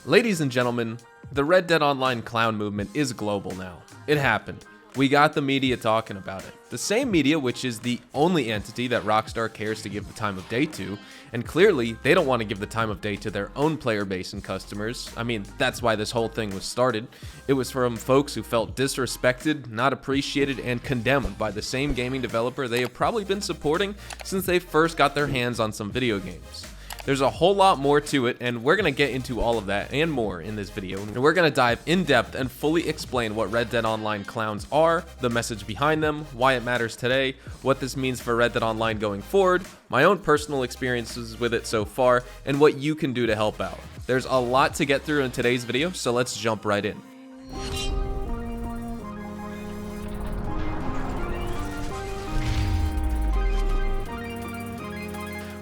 Ladies and gentlemen, the Red Dead Online clown movement is global now. It happened. We got the media talking about it. The same media which is the only entity that Rockstar cares to give the time of day to, and clearly they don't want to give the time of day to their own player base and customers. I mean, that's why this whole thing was started. It was from folks who felt disrespected, not appreciated, and condemned by the same gaming developer they have probably been supporting since they first got their hands on some video games. There's a whole lot more to it, and we're going to get into all of that and more in this video. And we're going to dive in depth and fully explain what Red Dead Online clowns are, the message behind them, why it matters today, what this means for Red Dead Online going forward, my own personal experiences with it so far, and what you can do to help out. There's a lot to get through in today's video, so let's jump right in.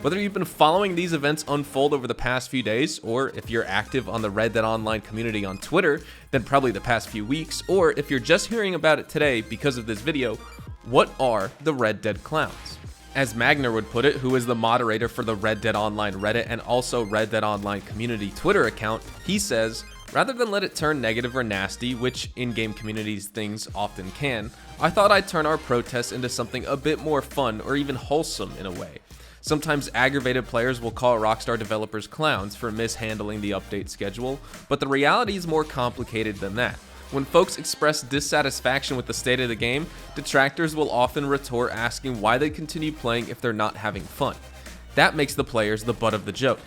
Whether you've been following these events unfold over the past few days, or if you're active on the Red Dead Online community on Twitter, then probably the past few weeks, or if you're just hearing about it today because of this video, what are the Red Dead clowns? As Magner would put it, who is the moderator for the Red Dead Online Reddit and also Red Dead Online community Twitter account, he says, rather than let it turn negative or nasty, which in-game communities things often can, I thought I'd turn our protests into something a bit more fun or even wholesome in a way. Sometimes aggravated players will call Rockstar developers clowns for mishandling the update schedule, but the reality is more complicated than that. When folks express dissatisfaction with the state of the game, detractors will often retort asking why they continue playing if they're not having fun. That makes the players the butt of the joke.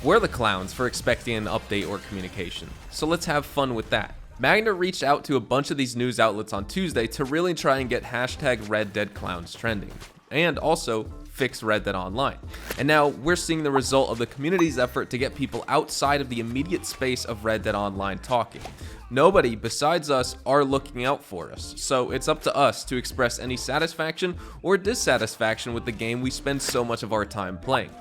We're the clowns for expecting an update or communication, so let's have fun with that. Magner reached out to a bunch of these news outlets on Tuesday to really try and get #RedDeadClowns trending, and also fix Red Dead Online. And now we're seeing the result of the community's effort to get people outside of the immediate space of Red Dead Online talking. Nobody besides us are looking out for us, so it's up to us to express any satisfaction or dissatisfaction with the game we spend so much of our time playing.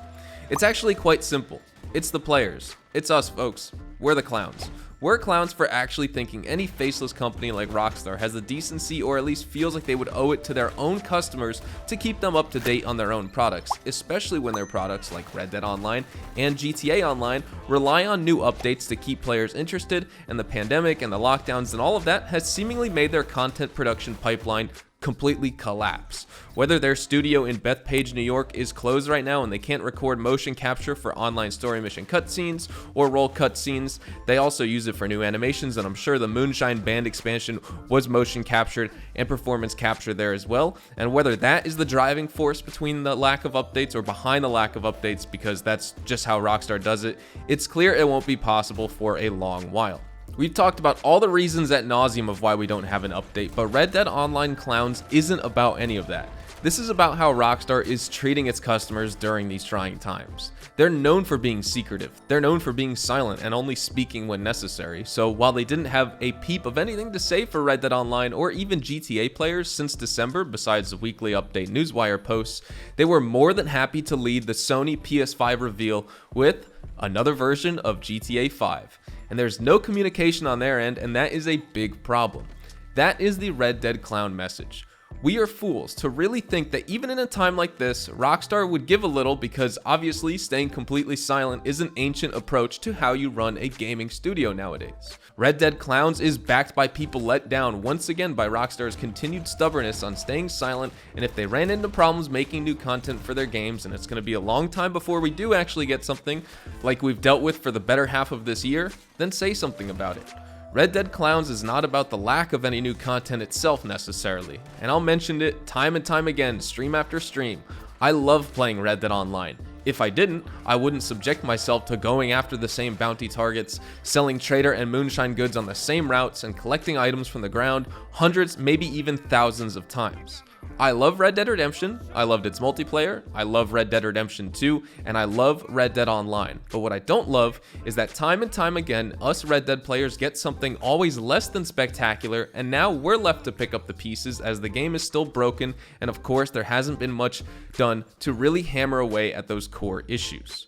It's actually quite simple. It's the players. It's us, folks. We're the clowns. We're clowns for actually thinking any faceless company like Rockstar has the decency or at least feels like they would owe it to their own customers to keep them up to date on their own products, especially when their products like Red Dead Online and GTA Online rely on new updates to keep players interested, and the pandemic and the lockdowns and all of that has seemingly made their content production pipeline completely collapse. Whether their studio in Bethpage, New York is closed right now and they can't record motion capture for online story mission cutscenes or roll cutscenes, they also use it for new animations, and I'm sure the Moonshine Band expansion was motion captured and performance captured there as well. And whether that is the driving force between the lack of updates or behind the lack of updates, because that's just how Rockstar does it, it's clear it won't be possible for a long while. We've talked about all the reasons ad nauseum of why we don't have an update, but Red Dead Online clowns isn't about any of that. This is about how Rockstar is treating its customers during these trying times. They're known for being secretive, they're known for being silent and only speaking when necessary, so while they didn't have a peep of anything to say for Red Dead Online or even GTA players since December besides the weekly update newswire posts, they were more than happy to lead the Sony PS5 reveal with another version of GTA 5. And there's no communication on their end, and that is a big problem. That is the Red Dead clown message. We are fools to really think that even in a time like this, Rockstar would give a little, because obviously staying completely silent is an ancient approach to how you run a gaming studio nowadays. Red Dead Clowns is backed by people let down once again by Rockstar's continued stubbornness on staying silent, and if they ran into problems making new content for their games, and it's going to be a long time before we do actually get something like we've dealt with for the better half of this year, then say something about it. Red Dead Clowns is not about the lack of any new content itself necessarily, and I'll mention it time and time again, stream after stream. I love playing Red Dead Online. If I didn't, I wouldn't subject myself to going after the same bounty targets, selling trader and moonshine goods on the same routes, and collecting items from the ground hundreds, maybe even thousands of times. I love Red Dead Redemption, I loved its multiplayer, I love Red Dead Redemption 2, and I love Red Dead Online. But what I don't love is that time and time again, us Red Dead players get something always less than spectacular, and now we're left to pick up the pieces as the game is still broken, and of course there hasn't been much done to really hammer away at those core issues.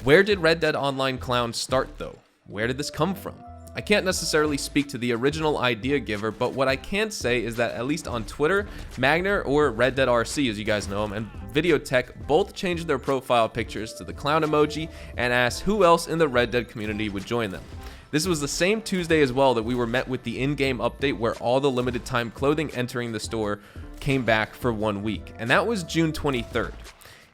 Where did Red Dead Online clowns start though? Where did this come from? I can't necessarily speak to the original idea giver, but what I can say is that at least on Twitter, Magner, or Red Dead RC as you guys know him, and Videotech both changed their profile pictures to the clown emoji and asked who else in the Red Dead community would join them. This was the same Tuesday as well that we were met with the in-game update where all the limited time clothing entering the store came back for 1 week, and that was June 23rd.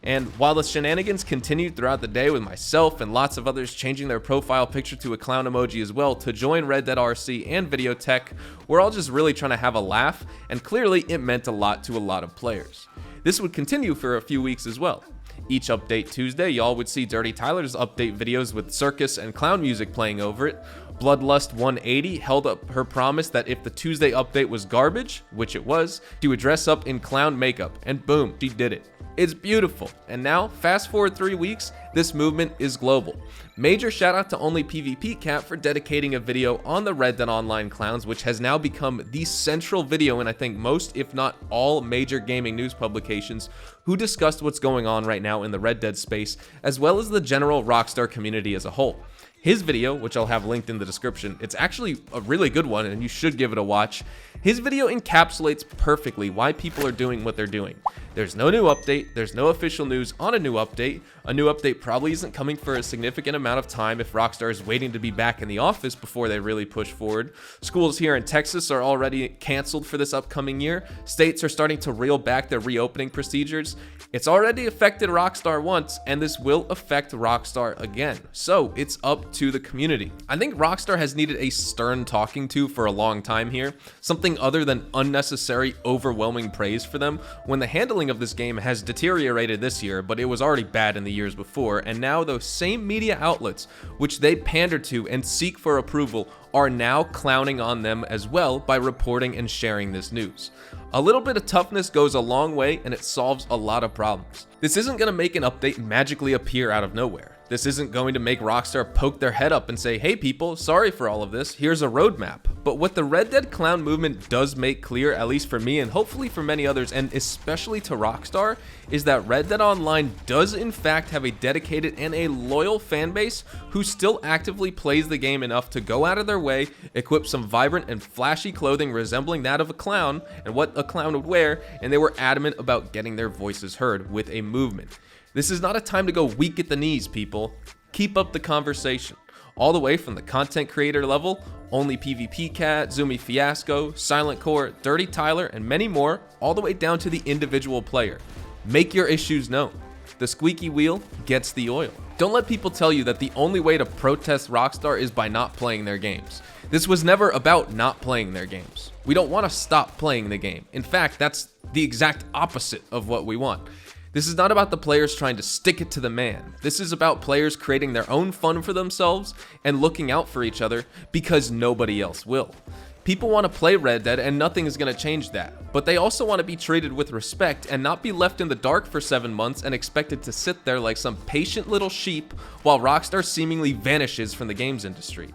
And while the shenanigans continued throughout the day with myself and lots of others changing their profile picture to a clown emoji as well to join Red Dead RC and Videotech, we're all just really trying to have a laugh, and clearly it meant a lot to a lot of players. This would continue for a few weeks as well. Each update Tuesday, y'all would see Dirty Tyler's update videos with circus and clown music playing over it. Bloodlust 180 held up her promise that if the Tuesday update was garbage, which it was, she would dress up in clown makeup, and boom, she did it. It's beautiful. And now, fast forward 3 weeks, this movement is global. Major shout out to Only PvP Cat for dedicating a video on the Red Dead Online clowns, which has now become the central video in I think most, if not all, major gaming news publications who discussed what's going on right now in the Red Dead space, as well as the general Rockstar community as a whole. His video, which I'll have linked in the description, it's actually a really good one and you should give it a watch. His video encapsulates perfectly why people are doing what they're doing. There's no new update, there's no official news on a new update. A new update probably isn't coming for a significant amount of time if Rockstar is waiting to be back in the office before they really push forward. Schools here in Texas are already canceled for this upcoming year. States are starting to reel back their reopening procedures. It's already affected Rockstar once, and this will affect Rockstar again. So it's up to the community. I think Rockstar has needed a stern talking to for a long time here, something other than unnecessary, overwhelming praise for them, when the handling of this game has deteriorated this year, but it was already bad in the years before, and now those same media outlets, which they pander to and seek for approval, are now clowning on them as well by reporting and sharing this news. A little bit of toughness goes a long way, and it solves a lot of problems. This isn't going to make an update magically appear out of nowhere. This isn't going to make Rockstar poke their head up and say, hey people, sorry for all of this, here's a roadmap. But what the Red Dead Clown movement does make clear, at least for me and hopefully for many others, and especially to Rockstar, is that Red Dead Online does in fact have a dedicated and a loyal fan base who still actively plays the game enough to go out of their way, equip some vibrant and flashy clothing resembling that of a clown and what a clown would wear, and they were adamant about getting their voices heard with a movement. This is not a time to go weak at the knees, people. Keep up the conversation. All the way from the content creator level, Only PvP Cat, Zoomy Fiasco, Silent Core, Dirty Tyler, and many more, all the way down to the individual player. Make your issues known. The squeaky wheel gets the oil. Don't let people tell you that the only way to protest Rockstar is by not playing their games. This was never about not playing their games. We don't want to stop playing the game. In fact, that's the exact opposite of what we want. This is not about the players trying to stick it to the man. This is about players creating their own fun for themselves and looking out for each other because nobody else will. People want to play Red Dead and nothing is going to change that, but they also want to be treated with respect and not be left in the dark for 7 months and expected to sit there like some patient little sheep while Rockstar seemingly vanishes from the games industry.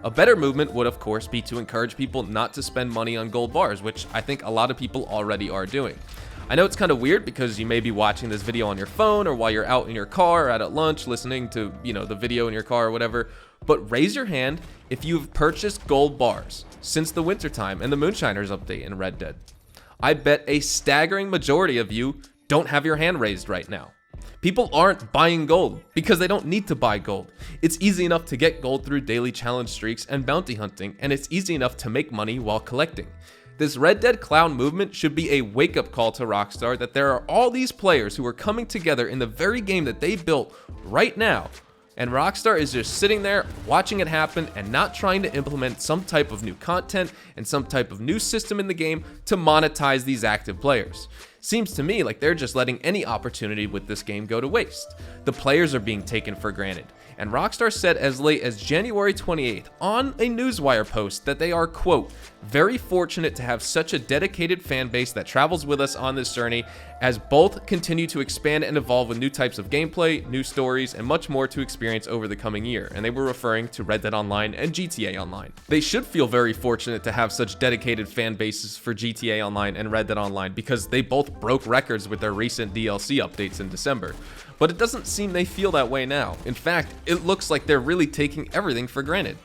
A better movement would of course be to encourage people not to spend money on gold bars, which I think a lot of people already are doing. I know it's kind of weird because you may be watching this video on your phone or while you're out in your car or out at lunch listening to, the video in your car or whatever, but raise your hand if you've purchased gold bars since the wintertime and the Moonshiners update in Red Dead. I bet a staggering majority of you don't have your hand raised right now. People aren't buying gold because they don't need to buy gold. It's easy enough to get gold through daily challenge streaks and bounty hunting, and it's easy enough to make money while collecting. This Red Dead Clown movement should be a wake-up call to Rockstar that there are all these players who are coming together in the very game that they built right now, and Rockstar is just sitting there watching it happen and not trying to implement some type of new content and some type of new system in the game to monetize these active players. Seems to me like they're just letting any opportunity with this game go to waste. The players are being taken for granted. And Rockstar said as late as January 28th on a Newswire post that they are, quote, very fortunate to have such a dedicated fan base that travels with us on this journey as both continue to expand and evolve with new types of gameplay, new stories, and much more to experience over the coming year. And they were referring to Red Dead Online and GTA Online. They should feel very fortunate to have such dedicated fan bases for GTA Online and Red Dead Online because they both broke records with their recent DLC updates in December. But it doesn't seem they feel that way now. In fact, it looks like they're really taking everything for granted.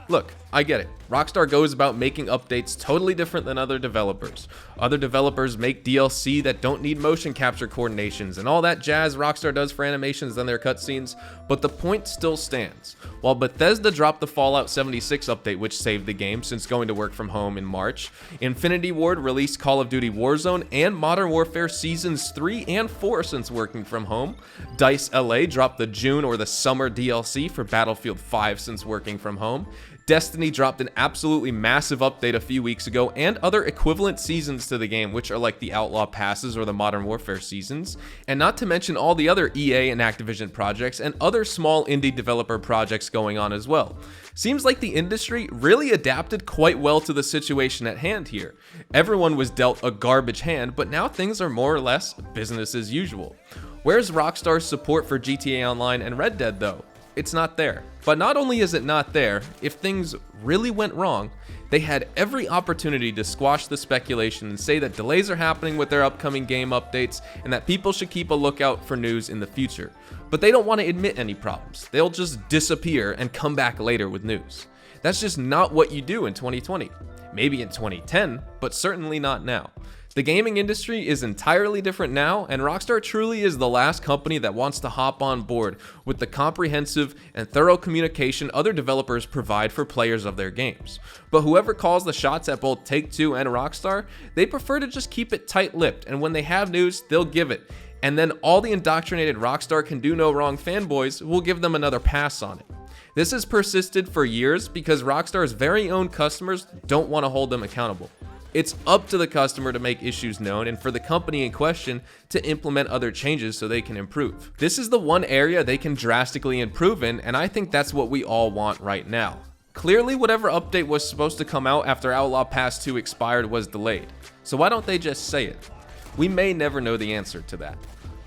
Look, I get it. Rockstar goes about making updates totally different than other developers. Other developers make DLC that don't need motion capture coordinations and all that jazz Rockstar does for animations and their cutscenes, but the point still stands. While Bethesda dropped the Fallout 76 update which saved the game since going to work from home in March, Infinity Ward released Call of Duty Warzone and Modern Warfare Seasons 3 and 4 since working from home, DICE LA dropped the June or the summer DLC for Battlefield 5 since working from home, Destiny dropped an absolutely massive update a few weeks ago, and other equivalent seasons to the game, which are like the Outlaw Passes or the Modern Warfare seasons, and not to mention all the other EA and Activision projects and other small indie developer projects going on as well. Seems like the industry really adapted quite well to the situation at hand here. Everyone was dealt a garbage hand, but now things are more or less business as usual. Where's Rockstar's support for GTA Online and Red Dead though? It's not there. But not only is it not there, if things really went wrong, they had every opportunity to squash the speculation and say that delays are happening with their upcoming game updates and that people should keep a lookout for news in the future. But they don't want to admit any problems. They'll just disappear and come back later with news. That's just not what you do in 2020. Maybe in 2010, but certainly not now. The gaming industry is entirely different now, and Rockstar truly is the last company that wants to hop on board with the comprehensive and thorough communication other developers provide for players of their games. But whoever calls the shots at both Take-Two and Rockstar, they prefer to just keep it tight-lipped, and when they have news, they'll give it. And then all the indoctrinated Rockstar can do no wrong fanboys will give them another pass on it. This has persisted for years because Rockstar's very own customers don't want to hold them accountable. It's up to the customer to make issues known and for the company in question to implement other changes so they can improve. This is the one area they can drastically improve in, and I think that's what we all want right now. Clearly, whatever update was supposed to come out after Outlaw Pass 2 expired was delayed, so why don't they just say it? We may never know the answer to that.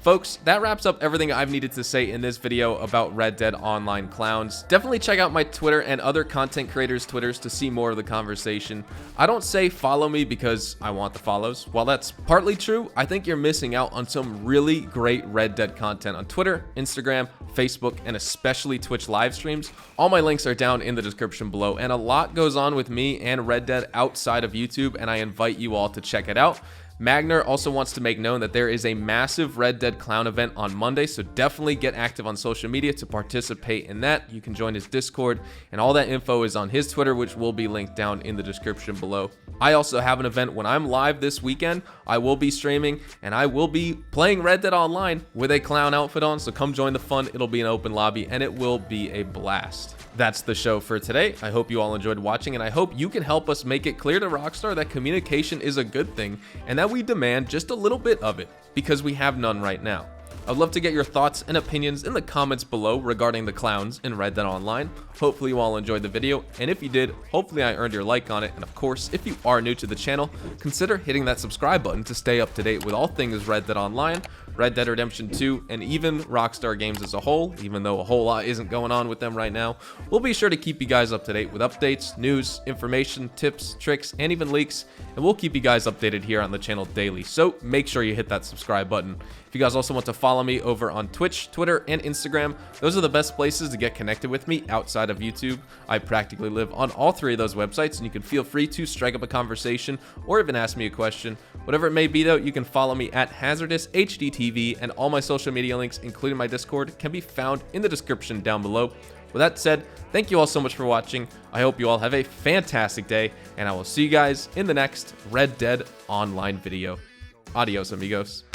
Folks, that wraps up everything I've needed to say in this video about Red Dead Online clowns. Definitely check out my Twitter and other content creators' Twitters to see more of the conversation. I don't say follow me because I want the follows. While that's partly true, I think you're missing out on some really great Red Dead content on Twitter, Instagram, Facebook, and especially Twitch live streams. All my links are down in the description below, and a lot goes on with me and Red Dead outside of YouTube, and I invite you all to check it out. Magner also wants to make known that there is a massive Red Dead Clown event on Monday, so definitely get active on social media to participate in that. You can join his Discord, and all that info is on his Twitter, which will be linked down in the description below. I also have an event when I'm live this weekend. I will be streaming, and I will be playing Red Dead Online with a clown outfit on, so come join the fun. It'll be an open lobby, and it will be a blast. That's the show for today. I hope you all enjoyed watching, and I hope you can help us make it clear to Rockstar that communication is a good thing and that we demand just a little bit of it, because we have none right now. I'd love to get your thoughts and opinions in the comments below regarding the clowns in Red Dead Online. Hopefully you all enjoyed the video, and if you did, hopefully I earned your like on it. And of course, if you are new to the channel, consider hitting that subscribe button to stay up to date with all things Red Dead Online, Red Dead Redemption 2, and even Rockstar games as a whole. Even though a whole lot isn't going on with them right now, we'll be sure to keep you guys up to date with updates, news, information, tips, tricks, and even leaks, and we'll keep you guys updated here on the channel daily, so make sure you hit that subscribe button. If you guys also want to follow me over on Twitch, Twitter, and Instagram, those are the best places to get connected with me outside of YouTube. I practically live on all three of those websites, and you can feel free to strike up a conversation or even ask me a question. Whatever it may be though, you can follow me at HazardousHDTV, and all my social media links, including my Discord, can be found in the description down below. With that said, thank you all so much for watching. I hope you all have a fantastic day, and I will see you guys in the next Red Dead Online video. Adios, amigos.